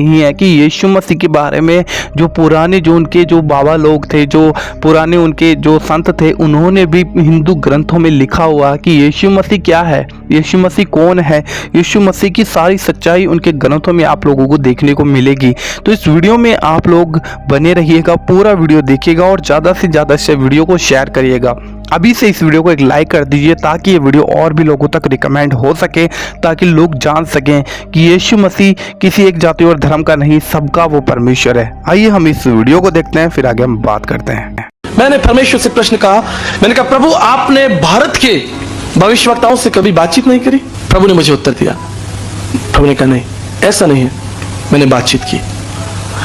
नहीं है कि यीशु मसीह के बारे में जो पुराने जो उनके जो बाबा लोग थे, जो पुराने उनके जो संत थे, उन्होंने भी हिंदू ग्रंथों में लिखा हुआ कि यीशु मसीह क्या है, यीशु मसीह कौन है। यीशु मसीह की सारी सच्चाई उनके ग्रंथों में आप लोगों को देखने को मिलेगी। तो इस वीडियो में आप लोग बने रहिएगा, पूरा वीडियो देखिएगा और ज़्यादा से ज़्यादा इस वीडियो को शेयर करिएगा। अभी से इस वीडियो को एक लाइक कर दीजिए ताकि ये वीडियो और भी लोगों तक रिकमेंड हो सके, ताकि लोग जान सकें कि यीशु मसीह किसी एक जाति और धर्म का नहीं, सबका वो परमेश्वर है। आइए हम इस वीडियो को देखते हैं, फिर आगे हम बात करते हैं। मैंने परमेश्वर से प्रश्न कहा, मैंने कहा प्रभु आपने भारत के भविष्यवक्ताओं से कभी बातचीत नहीं करी? प्रभु ने मुझे उत्तर दिया, प्रभु ने कहा नहीं, ऐसा नहीं है, मैंने बातचीत की।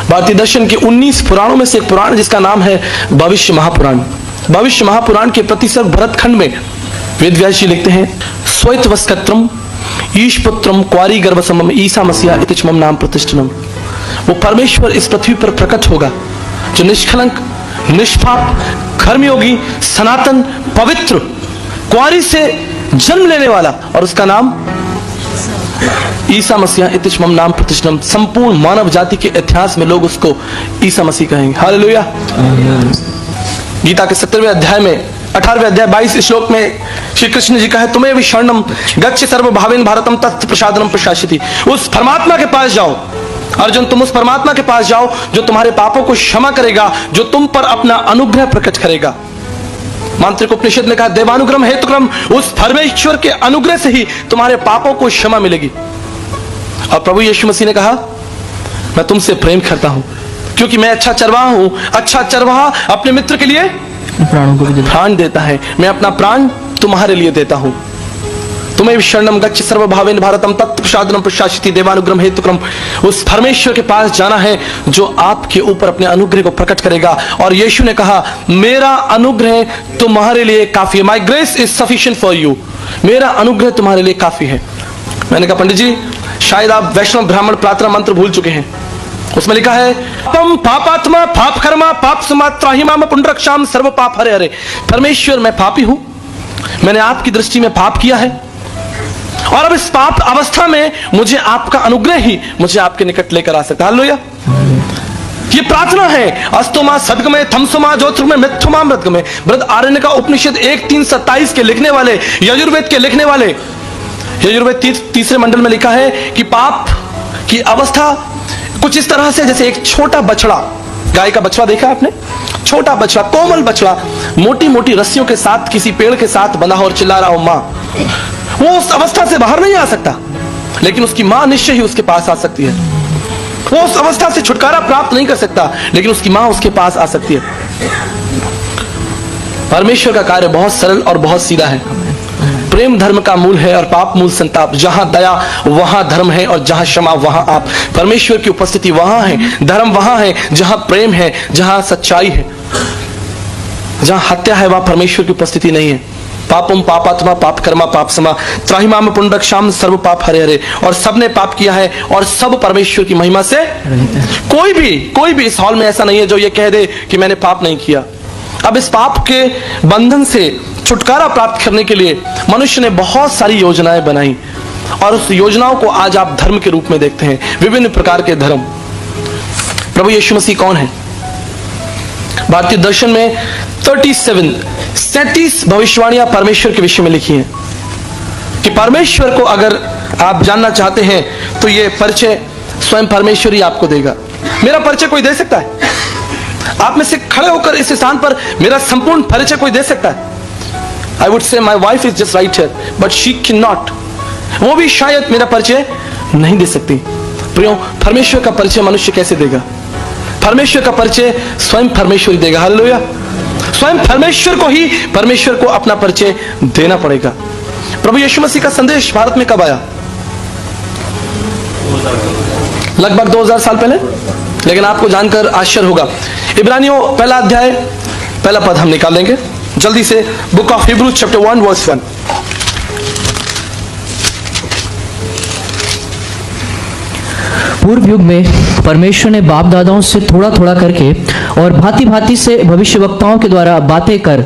भारतीय दर्शन के 19 पुराणों में से एक पुराण जिसका नाम है भविष्य महापुराण। भविष्य महापुराण के प्रतिसर्ग भरत खंड में वेद व्यास जी लिखते हैं, स्वैत वस्कत्रम ईशपुत्रम क्वारी गर्भसमम ईसा मसीहा इतिचमम नाम प्रतिष्ठनम। वो परमेश्वर इस पृथ्वी पर प्रकट होगा जो निष्कलंक, निष्पाप, कर्मयोगी, सनातन, पवित्र, क्वारी से जन्म लेने वाला, और उसका नाम ईसा मसीहा इतिचमम नाम प्रतिष्ठनम। संपूर्ण मानव जाति के इतिहास में लोग उसको ईसा मसीह कहेंगे। हालेलुया। गीता के 17वें अध्याय में 18वें अध्याय 22 श्लोक में श्री कृष्ण जी का है, तुम्हें भी शरणम गच्छ सर्वभावेन भारतम तत् प्रसादनम प्रशासिति। उस परमात्मा के पास जाओ अर्जुन, तुम उस परमात्मा के पास जाओ जो तुम्हारे पापों को क्षमा करेगा, जो तुम पर अपना अनुग्रह प्रकट करेगा। मांत्रिक उपनिषद ने कहा, देवानुग्रह हेतुक्रम, उस परमेश्वर के अनुग्रह से ही तुम्हारे पापों को क्षमा मिलेगी। और प्रभु यीशु मसीह ने कहा, मैं तुमसे प्रेम करता हूं क्योंकि मैं अच्छा चरवाहा हूं। अच्छा चरवाहा अपने मित्र के लिए प्राणों को प्राण देता है। मैं अपना प्राण तुम्हारे लिए देता हूं। तुम्हें शरणम गच्छ सर्वभावेन भारतम तत् प्रसादनम प्रशासिति देवानुग्रह हेतुक्रम। उस परमेश्वर के पास जाना है जो आपके ऊपर अपने अनुग्रह को प्रकट करेगा। और यीशु ने कहा, मेरा अनुग्रह तुम्हारे लिए काफी है। माई grace is sufficient for you. मेरा अनुग्रह तुम्हारे लिए काफी है। मैंने कहा, पंडित जी शायद आप वैष्णव ब्राह्मण प्रार्थना मंत्र भूल चुके हैं। उसमें लिखा है, पापम पापात्मा पाप कर्मा पाप समात्राहिमाम पुंडरक्षाम सर्व पाप हरे हरे। परमेश्वर मैं पापी हूं, मैंने आपकी दृष्टि में पाप किया है, और अब इस पाप अवस्था में मुझे आपका अनुग्रह ही मुझे आपके निकट लेकर आ सकता है। हालेलुया। ये प्रार्थना है। अस्तोमा सदगमे थमसोमा ज्योतिर्गमे मिथुमा मृतगमे। बृहद आरण्य का उपनिषद 1:3-27 के लिखने वाले, यजुर्वेद के लिखने वाले, यजुर्वेद तीसरे मंडल में लिखा है कि पाप की अवस्था कुछ इस तरह से जैसे एक छोटा बछड़ा, गाय का बछड़ा देखा आपने, छोटा बछड़ा, कोमल बछड़ा, मोटी मोटी रस्सियों के साथ किसी पेड़ के साथ बंधा और चिल्ला रहा हो मां, वो उस अवस्था से बाहर नहीं आ सकता, लेकिन उसकी मां निश्चय ही उसके पास आ सकती है। वो उस अवस्था से छुटकारा प्राप्त नहीं कर सकता, लेकिन उसकी मां उसके पास आ सकती है। परमेश्वर का कार्य बहुत सरल और बहुत सीधा है। प्रेम धर्म का मूल है और पाप मूल संताप। जहां दया वहां धर्म है, और जहां क्षमा वहां आप। परमेश्वर की उपस्थिति वहां है, धर्म वहां है जहां प्रेम है, जहां सच्चाई है। जहां हत्या है वहां परमेश्वर की उपस्थिति नहीं है। पापम पापात्मा पाप कर्मा पाप समा त्राहिमाम पुंडरक्षाम सर्व पाप हरे हरे। और सबने पाप किया है और सब परमेश्वर की महिमा से। कोई भी इस हॉल में ऐसा नहीं है जो ये कह दे कि मैंने पाप नहीं किया। अब इस पाप के बंधन से छुटकारा प्राप्त करने के लिए मनुष्य ने बहुत सारी योजनाएं बनाई, और उस योजनाओं को आज आप धर्म के रूप में देखते हैं, विभिन्न प्रकार के धर्म। प्रभु यीशु मसीह कौन है? भारतीय दर्शन में 37 भविष्यवाणियां परमेश्वर के विषय में लिखी हैं कि परमेश्वर को अगर आप जानना चाहते हैं तो ये परिचय स्वयं परमेश्वर ही आपको देगा। मेरा परिचय कोई दे सकता है? आप में से खड़े होकर इस स्थान पर मेरा संपूर्ण परिचय कोई दे सकता है? I would say my wife is just right here, but she cannot. वो भी शायद मेरा परिचय नहीं दे सकती। प्रियो, परमेश्वर का परिचय मनुष्य कैसे देगा? परमेश्वर का परिचय स्वयं परमेश्वर ही देगा। हालेलुया। स्वयं परमेश्वर को ही परमेश्वर को अपना परिचय देना पड़ेगा। प्रभु यीशु मसीह का संदेश भारत में कब आया? लगभग 2000 साल पहले। लेकिन आपको जानकर आश्चर्य होगा, इब्रानियों पहला अध्याय पहला पद हम निकाल लेंगे जल्दी से। Book of Hebrews chapter 1 verse 1। पूर्व युग में परमेश्वर ने बाप दादाओं से थोड़ा थोड़ा करके और भांति भांति से भविष्यवक्ताओं के द्वारा बातें कर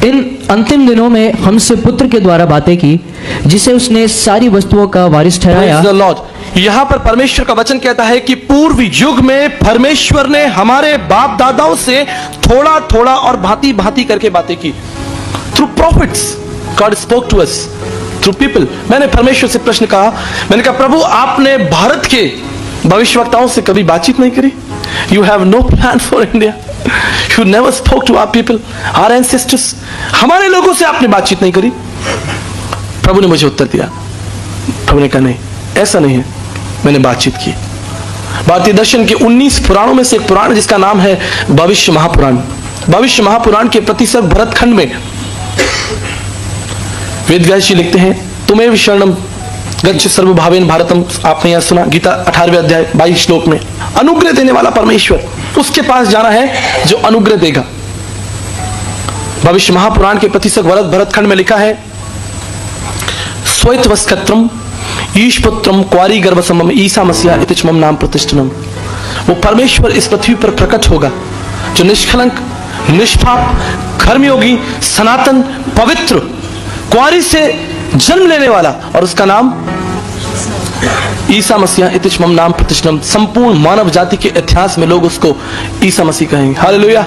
इन अंतिम दिनों में हमसे पुत्र के द्वारा बातें की, जिसे उसने सारी वस्तुओं का वारिस ठहराया। Praise the Lord। यहाँ पर परमेश्वर का वचन कहता है कि पूर्व युग में परमेश्वर ने हमारे बाप दादाओं से थोड़ा थोड़ा और भांति भांति करके बातें की। Through prophets God spoke to us, through people. मैंने परमेश्वर से प्रश्न कहा, मैंने कहा प्रभु आपने भारत के भविष्यवक्ताओं से कभी बातचीत नहीं करी? You have no plan for India, you never spoke to our people, our ancestors. हमारे लोगों से आपने बातचीत नहीं करी? प्रभु ने मुझे उत्तर दिया, प्रभु ने कहा नहीं, ऐसा नहीं है, मैंने बातचीत की। भारतीय दर्शन के 19 पुराणों में से एक पुराण जिसका नाम है भविष्य महापुराण। भविष्य महापुराण के प्रतिशत भरत खंड में वेद व्यास जी लिखते हैं, तुम्हें शरणम गच्छ सर्वभावेन भारतम। आपने यह सुना, गीता 18वें अध्याय 22 श्लोक में। अनुग्रह देने वाला परमेश्वर, उसके पास जाना है जो अनुग्रह देगा। भविष्य महापुराण के प्रतिशत भरत खंड में लिखा है, स्वैतवस्कत्रम ईशपुत्रम क्वारी गर्भसमम ईसा मसीहा इति च मम नाम प्रतिष्ठनम। वो परमेश्वर इस पृथ्वी पर प्रकट होगा जो निष्कलंक, निष्पाप, कर्मयोगी, सनातन, पवित्र, क्वारी से जन्म लेने वाला, और उसका नाम ईसा मसीहा इति च मम नाम प्रतिष्ठनम। संपूर्ण मानव जाति के इतिहास में लोग उसको ईसा मसीह कहेंगे। हालेलुया।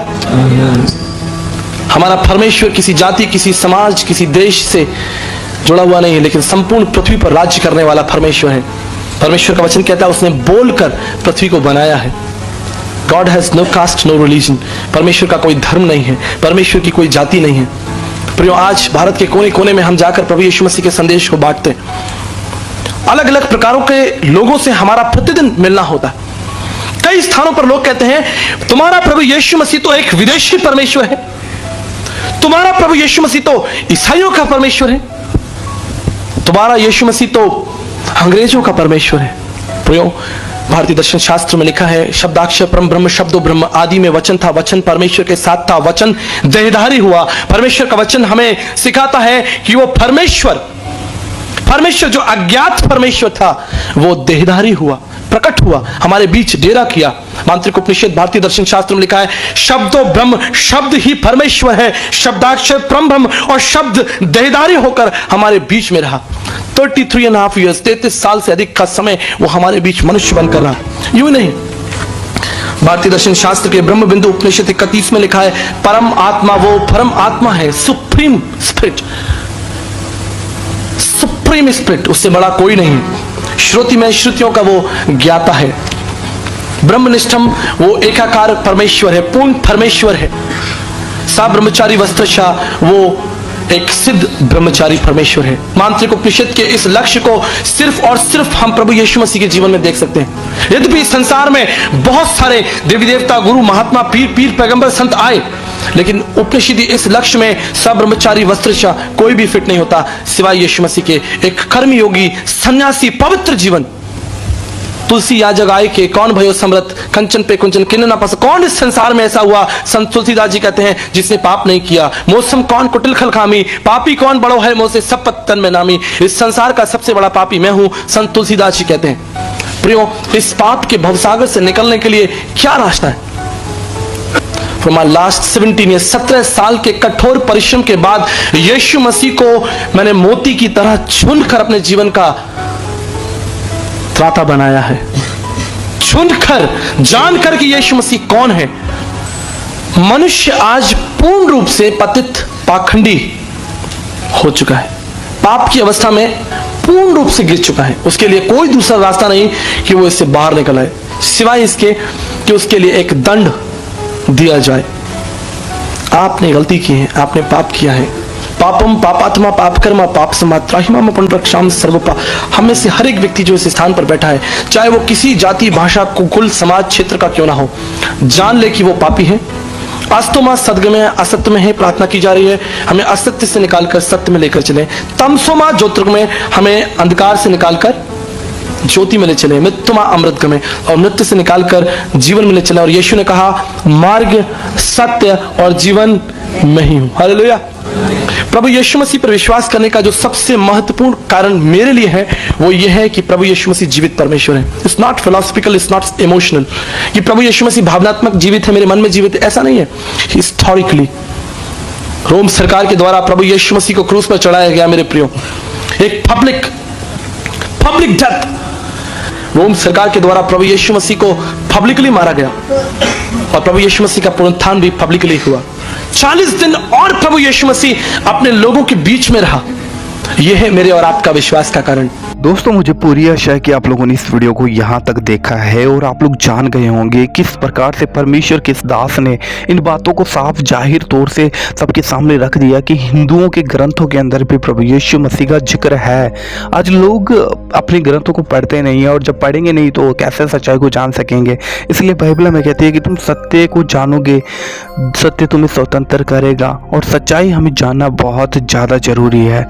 हमारा परमेश्वर किसी जाति, किसी समाज, किसी देश से जुड़ा हुआ नहीं है, लेकिन संपूर्ण पृथ्वी पर राज्य करने वाला परमेश्वर है। परमेश्वर का वचन कहता है उसने बोलकर पृथ्वी को बनाया है। God has no caste no religion. परमेश्वर का कोई धर्म नहीं है, परमेश्वर की कोई जाति नहीं है। प्रियो, आज भारत के कोने कोने में हम जाकर प्रभु यीशु मसीह के संदेश को बांटते हैं। अलग अलग प्रकारों के लोगों से हमारा प्रतिदिन मिलना होता है। कई स्थानों पर लोग कहते हैं तुम्हारा प्रभु यीशु मसीह तो एक विदेशी परमेश्वर है, तुम्हारा प्रभु यीशु मसीह तो ईसाइयों का परमेश्वर है, तुम्हारा यीशु मसीह तो अंग्रेजों का परमेश्वर है। प्रियो, भारतीय दर्शन शास्त्र में लिखा है, शब्दाक्षर परम ब्रह्म शब्दो ब्रह्म, आदि में वचन था, वचन परमेश्वर के साथ था, वचन देहधारी हुआ। परमेश्वर का वचन हमें सिखाता है कि वो परमेश्वर जो अज्ञात परमेश्वर था वो देहधारी हुआ, प्रकट हुआ, हमारे बीच डेरा किया। मांत्रिक उपनिषद भारतीय दर्शन शास्त्र में लिखा है, शब्दो ब्रह्म, शब्द ही परमेश्वर है, शब्दाक्षर परम ब्रह्म, और शब्द देहधारी होकर हमारे बीच में रहा। 33.5 ईयर्स, 33 साल से अधिक का समय वो हमारे बीच मनुष्य बनकर रहा। यूं नहीं, भारतीय दर्शन शास्त्र के ब्रह्म बिंदु उपनिषद 31 में लिखा है, परम आत्मा वो परम आत्मा है, सुप्रीम स्पिरिट, सुप्रीम स्पिरिट, उससे बड़ा कोई नहीं। श्रुति में श्रुतियों का वो ज्ञाता है। ब्रह्मनिष्ठम वो एकाकार परमेश्वर है, पूर्ण परमेश्वर है। सा ब्रह्मचारी वस्त्रशा वो एक सिद्ध ब्रह्मचारी परमेश्वर है। मांत्रिक उपनिषद के इस लक्ष्य को सिर्फ और सिर्फ हम प्रभु यीशु मसीह के जीवन में देख सकते हैं। यद्यपि इस संसार में बहुत सारे देवी देवता, गुरु, महात्मा, पीर पैगंबर, संत आए, लेकिन उपनिषद इस लक्ष्य में सब ब्रह्मचारी वस्त्रशा कोई भी फिट नहीं होता सिवाय यीशु मसीह के। एक कर्मयोगी, सन्यासी, पवित्र जीवन। तुलसी याजक आय के कौन भयो समृत, कंचन पे कुंचन किन्न ना पास। कौन इस संसार में ऐसा हुआ, संत तुलसीदास जी कहते हैं, जिसने पाप नहीं किया। मौसम कौन कुटिल खलखामी, पापी कौन बड़ो है मोसे सब पत्तन में नामी। इस संसार का सबसे बड़ा पापी मैं हूं, संत तुलसीदास जी कहते हैं। प्रियो, इस पाप के भवसागर से निकलने के लिए क्या रास्ता है? From my last 17 years, 17 साल के कठोर परिश्रम के बाद यीशु मसीह को मैंने मोती की तरह चुनकर अपने जीवन का त्राता बनाया है। चुनकर, जानकर कि यीशु मसीह कौन है। मनुष्य आज पूर्ण रूप से पतित, पाखंडी हो चुका है, पाप की अवस्था में पूर्ण रूप से गिर चुका है। उसके लिए कोई दूसरा रास्ता नहीं कि वो इससे बाहर निकल आए, सिवाय इसके कि उसके लिए एक दंड दिया जाए। आपने गलती की है, आपने पाप किया है। पापम पापात्मा पाप कर्मा पाप समात्राहिमाम पुनरक्षाम सर्वपा। हम में से हर एक व्यक्ति जो इस स्थान पर बैठा है, चाहे वो किसी जाति, भाषा, कुल, समाज, क्षेत्र का क्यों ना हो, जान ले कि वो पापी है। अस्तोमा सदगमय असत्य में है, प्रार्थना की जा रही है हमें असत्य से निकालकर सत्य में लेकर चले। तमसोमा ज्योतिर्गमय, हमें अंधकार से निकालकर ज्योति में ले चले। मृत्युमा अमृतगमय, और मृत्यु से निकालकर जीवन में ले चले। और यीशु ने कहा, मार्ग, सत्य और जीवन मैं ही हूं। हालेलुया। प्रभु यीशु मसीह पर विश्वास करने का जो सबसे महत्वपूर्ण कारण मेरे लिए है वो ये है कि प्रभु यीशु मसीह जीवित परमेश्वर है। It's not philosophical, it's not emotional कि प्रभु यीशु मसीह भावनात्मक जीवित है, मेरे मन में जीवित है, ऐसा नहीं है। हिस्टोरिकली रोम सरकार के द्वारा प्रभु यीशु मसीह को क्रूस पर चढ़ाया गया मेरे प्रियो, एक पब्लिक डेथ। रोम सरकार के द्वारा प्रभु यीशु मसीह को पब्लिकली मारा गया और प्रभु यीशु मसीह का पुनरुत्थान भी पब्लिकली हुआ। 40 दिन और प्रभु यीशु मसीह अपने लोगों के बीच में रहा। यह है मेरे और आपका विश्वास का कारण। दोस्तों, मुझे पूरी आशा है कि आप लोगों ने इस वीडियो को यहाँ तक देखा है और आप लोग जान गए होंगे किस प्रकार से परमेश्वर के इस दास ने इन बातों को साफ जाहिर तौर से सबके सामने रख दिया कि हिंदुओं के ग्रंथों के अंदर भी प्रभु यीशु मसीह का जिक्र है। आज लोग अपने ग्रंथों को पढ़ते नहीं है और जब पढ़ेंगे नहीं तो कैसे सच्चाई को जान सकेंगे। इसलिए बाइबल में कहती है कि तुम सत्य को जानोगे, सत्य तुम्हें स्वतंत्र करेगा और सच्चाई हमें जानना बहुत ज़्यादा जरूरी है।